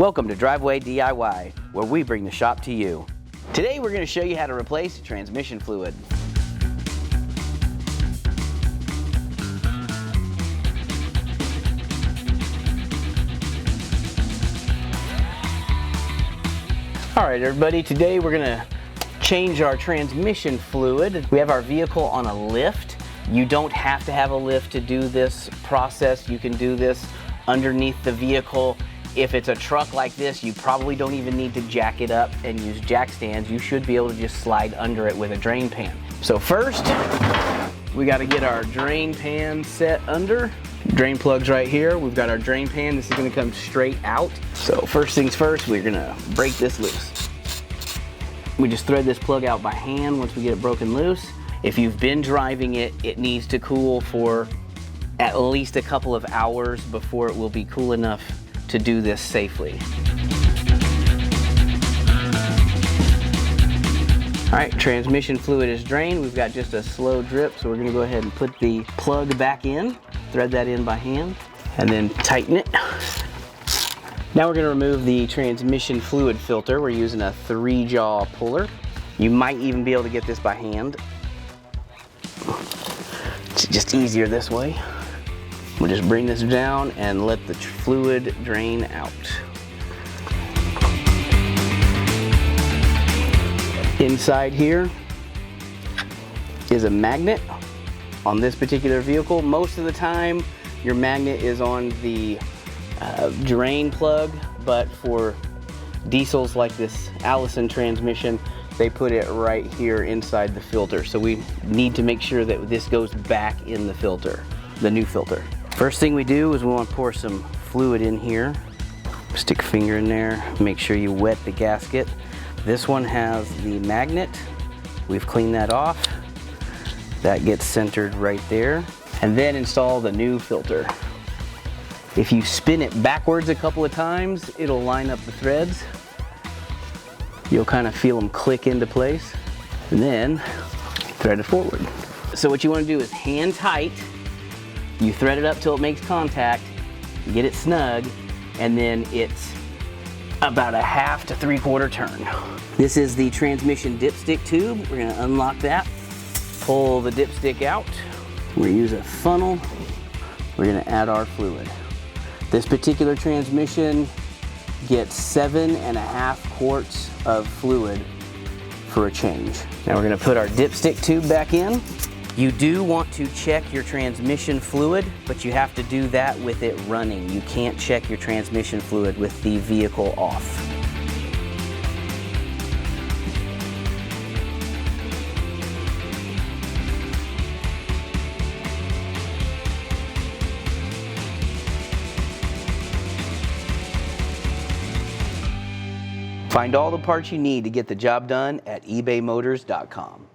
Welcome to Driveway DIY, where we bring the shop to you. Today we're going to show you how to replace transmission fluid. Alright everybody, today we're going to change our transmission fluid. We have our vehicle on a lift. You don't have to have a lift to do this process. You can do this underneath the vehicle. If it's a truck like this, you probably don't even need to jack it up and use jack stands. You should be able to just slide under it with a drain pan. So first, we got to get our drain pan set under. Drain plug's right here. We've got our drain pan. This is going to come straight out. So first things first, we're going to break this loose. We just thread this plug out by hand once we get it broken loose. If you've been driving it, it needs to cool for at least a couple of hours before it will be cool enough to do this safely. All right, transmission fluid is drained. We've got just a slow drip, so we're gonna go ahead and put the plug back in, thread that in by hand, and then tighten it. Now we're gonna remove the transmission fluid filter. We're using a 3-jaw puller. You might even be able to get this by hand. It's just easier this way. We'll just bring this down and let the fluid drain out. Inside here is a magnet on this particular vehicle. Most of the time, your magnet is on the drain plug, but for diesels like this Allison transmission, they put it right here inside the filter. So we need to make sure that this goes back in the filter, the new filter. First thing we do is we want to pour some fluid in here. Stick a finger in there, make sure you wet the gasket. This one has the magnet. We've cleaned that off. That gets centered right there. And then install the new filter. If you spin it backwards a couple of times, it'll line up the threads. You'll kind of feel them click into place. And then thread it forward. So what you want to do is hand tight. You thread it up till it makes contact, get it snug, and then it's about a 1/2 to 3/4 turn. This is the transmission dipstick tube. We're gonna unlock that, pull the dipstick out. We're gonna use a funnel. We're gonna add our fluid. This particular transmission gets 7.5 quarts of fluid for a change. Now we're gonna put our dipstick tube back in. You do want to check your transmission fluid, but you have to do that with it running. You can't check your transmission fluid with the vehicle off. Find all the parts you need to get the job done at ebaymotors.com.